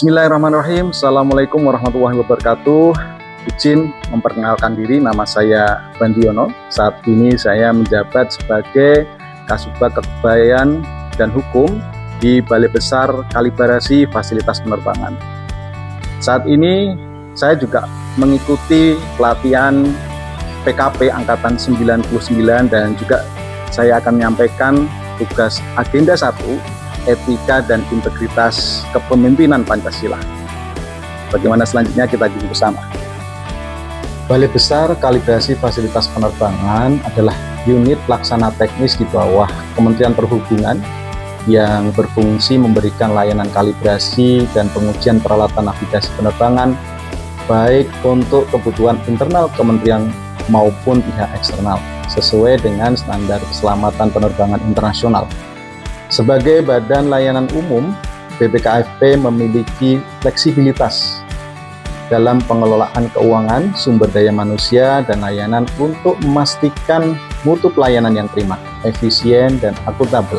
Bismillahirrahmanirrahim. Assalamualaikum warahmatullahi wabarakatuh. Izin memperkenalkan diri, nama saya Bandiono. Saat ini saya menjabat sebagai Kasubag Kepegawaian dan Hukum di Balai Besar Kalibrasi Fasilitas Penerbangan. Saat ini saya juga mengikuti pelatihan PKP Angkatan 99 dan juga saya akan menyampaikan tugas agenda 1, etika dan integritas kepemimpinan Pancasila. Bagaimana selanjutnya kita ikuti bersama. Balai Besar Kalibrasi Fasilitas Penerbangan adalah unit pelaksana teknis di bawah Kementerian Perhubungan yang berfungsi memberikan layanan kalibrasi dan pengujian peralatan navigasi penerbangan baik untuk kebutuhan internal kementerian maupun pihak eksternal sesuai dengan standar keselamatan penerbangan internasional. Sebagai badan layanan umum, BPKFP memiliki fleksibilitas dalam pengelolaan keuangan, sumber daya manusia, dan layanan untuk memastikan mutu pelayanan yang prima, efisien, dan akuntabel.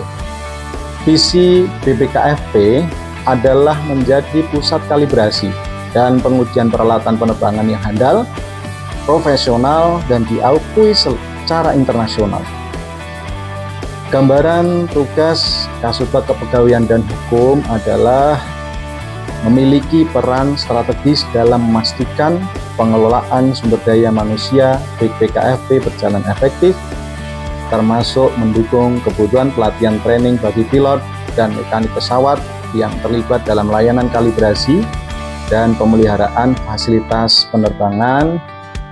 Visi BPKFP adalah menjadi pusat kalibrasi dan pengujian peralatan penerbangan yang handal, profesional, dan diakui secara internasional. Gambaran tugas Kasubag Kepegawaian dan Hukum adalah memiliki peran strategis dalam memastikan pengelolaan sumber daya manusia BPKFP berjalan efektif, termasuk mendukung kebutuhan pelatihan training bagi pilot dan mekanik pesawat yang terlibat dalam layanan kalibrasi dan pemeliharaan fasilitas penerbangan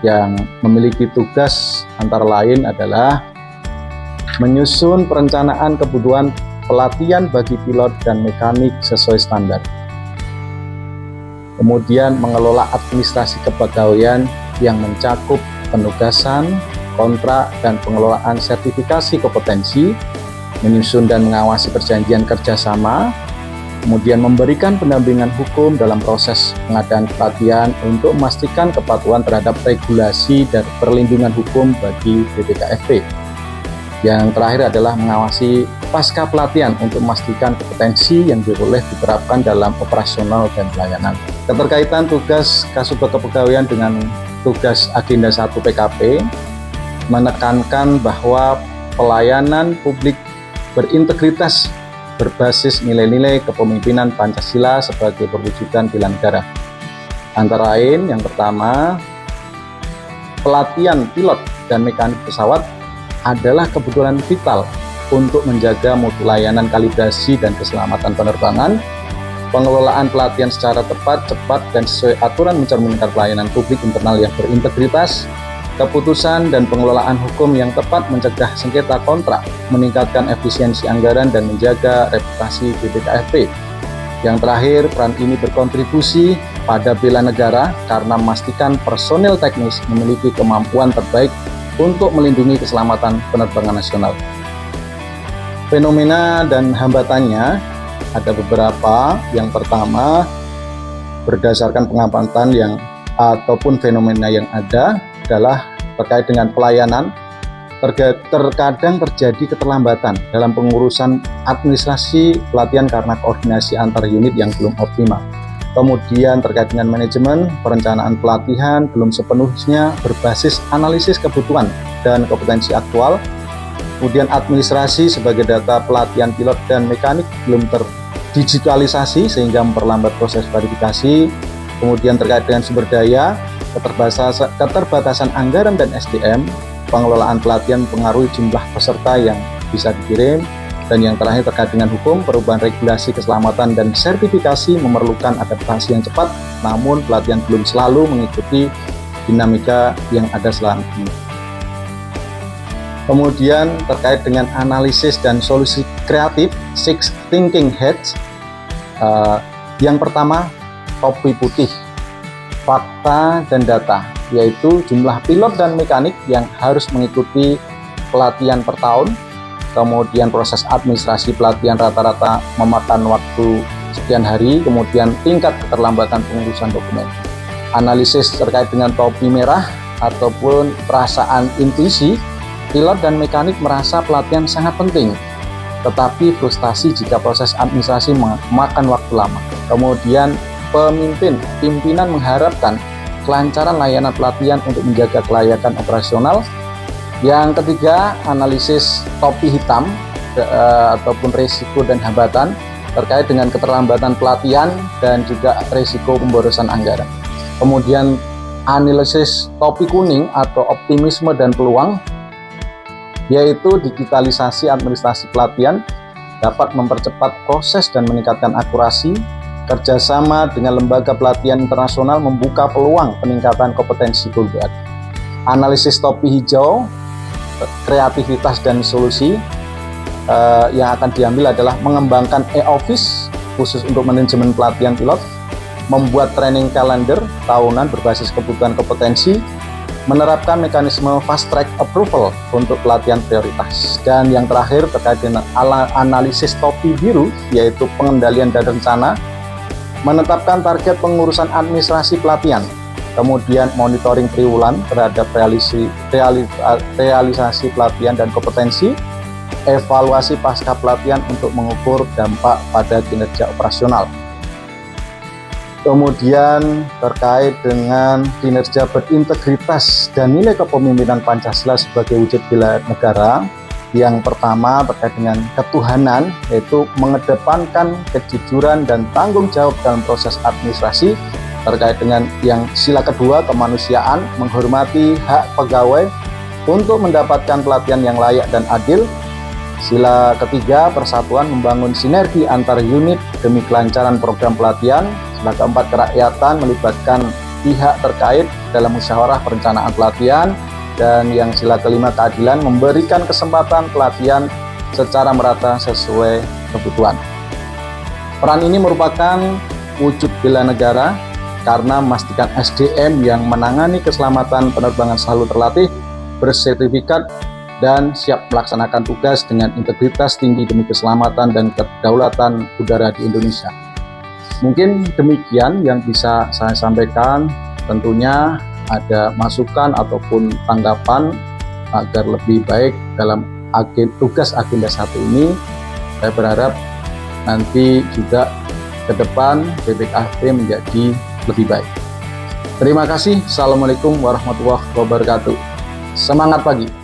yang memiliki tugas antara lain adalah menyusun perencanaan kebutuhan pelatihan bagi pilot dan mekanik sesuai standar. Kemudian mengelola administrasi kepegawaian yang mencakup penugasan, kontrak, dan pengelolaan sertifikasi kompetensi, menyusun dan mengawasi perjanjian kerjasama, kemudian memberikan pendampingan hukum dalam proses pengadaan pelatihan untuk memastikan kepatuhan terhadap regulasi dan perlindungan hukum bagi BPKFP. Yang terakhir adalah mengawasi pasca pelatihan untuk memastikan kompetensi yang boleh diterapkan dalam operasional dan pelayanan. Keterkaitan tugas Kasubag Kepegawaian dengan tugas agenda 1 PKP menekankan bahwa pelayanan publik berintegritas berbasis nilai-nilai kepemimpinan Pancasila sebagai perwujudan bela negara. Antara lain, yang pertama, pelatihan pilot dan mekanik pesawat adalah kebutuhan vital untuk menjaga mutu layanan kalibrasi dan keselamatan penerbangan. Pengelolaan pelatihan secara tepat, cepat, dan sesuai aturan mencerminkan pelayanan publik internal yang berintegritas. Keputusan dan pengelolaan hukum yang tepat mencegah sengketa kontrak, meningkatkan efisiensi anggaran, dan menjaga reputasi BPKFP. Yang terakhir, peran ini berkontribusi pada bela negara karena memastikan personel teknis memiliki kemampuan terbaik untuk melindungi keselamatan penerbangan nasional. Fenomena dan hambatannya ada beberapa. Yang pertama, berdasarkan pengamatan yang ataupun fenomena yang ada adalah terkait dengan pelayanan. Terkadang terjadi keterlambatan dalam pengurusan administrasi pelatihan karena koordinasi antar unit yang belum optimal. Kemudian terkait dengan manajemen, perencanaan pelatihan belum sepenuhnya berbasis analisis kebutuhan dan kompetensi aktual. Kemudian administrasi sebagai data pelatihan pilot dan mekanik belum terdigitalisasi sehingga memperlambat proses verifikasi. Kemudian terkait dengan sumber daya, keterbatasan anggaran dan SDM, pengelolaan pelatihan mempengaruhi jumlah peserta yang bisa dikirim. Dan yang terakhir terkait dengan hukum, perubahan regulasi keselamatan dan sertifikasi memerlukan adaptasi yang cepat, namun pelatihan belum selalu mengikuti dinamika yang ada selama ini. Kemudian terkait dengan analisis dan solusi kreatif, Six Thinking Hats. Yang pertama, topi putih, fakta dan data, yaitu jumlah pilot dan mekanik yang harus mengikuti pelatihan per tahun. Kemudian proses administrasi pelatihan rata-rata memakan waktu sekian hari, kemudian tingkat keterlambatan pengurusan dokumen. Analisis terkait dengan topi merah ataupun perasaan intuisi, pilot dan mekanik merasa pelatihan sangat penting, tetapi frustasi jika proses administrasi memakan waktu lama. Kemudian pimpinan mengharapkan kelancaran layanan pelatihan untuk menjaga kelayakan operasional. Yang ketiga, analisis topi hitam ataupun risiko dan hambatan terkait dengan keterlambatan pelatihan dan juga risiko pemborosan anggaran. Kemudian analisis topi kuning atau optimisme dan peluang, yaitu digitalisasi administrasi pelatihan dapat mempercepat proses dan meningkatkan akurasi. Kerjasama dengan lembaga pelatihan internasional membuka peluang peningkatan kompetensi global. Analisis topi hijau, kreativitas dan solusi yang akan diambil adalah mengembangkan e-office khusus untuk manajemen pelatihan pilot, membuat training calendar tahunan berbasis kebutuhan kompetensi, menerapkan mekanisme fast track approval untuk pelatihan prioritas. Dan yang terakhir terkait dengan analisis topi biru, yaitu pengendalian dan rencana, menetapkan target pengurusan administrasi pelatihan, kemudian monitoring triwulan terhadap realisasi pelatihan dan kompetensi, evaluasi pasca pelatihan untuk mengukur dampak pada kinerja operasional. Kemudian terkait dengan kinerja berintegritas dan nilai kepemimpinan Pancasila sebagai wujud bela negara. Yang pertama terkait dengan ketuhanan, yaitu mengedepankan kejujuran dan tanggung jawab dalam proses administrasi. Terkait dengan yang sila kedua, kemanusiaan, menghormati hak pegawai untuk mendapatkan pelatihan yang layak dan adil. Sila ketiga, persatuan, membangun sinergi antar unit demi kelancaran program pelatihan. Sila keempat, kerakyatan, melibatkan pihak terkait dalam musyawarah perencanaan pelatihan. Dan yang sila kelima, keadilan, memberikan kesempatan pelatihan secara merata sesuai kebutuhan. Peran ini merupakan wujud bela negara karena memastikan SDM yang menangani keselamatan penerbangan selalu terlatih, bersertifikat, dan siap melaksanakan tugas dengan integritas tinggi demi keselamatan dan kedaulatan udara di Indonesia. Mungkin demikian yang bisa saya sampaikan. Tentunya ada masukan ataupun tanggapan agar lebih baik dalam tugas agenda 1 ini. Saya berharap nanti juga ke depan BPKP menjadi lebih baik. Terima kasih. Assalamualaikum warahmatullahi wabarakatuh. Semangat pagi.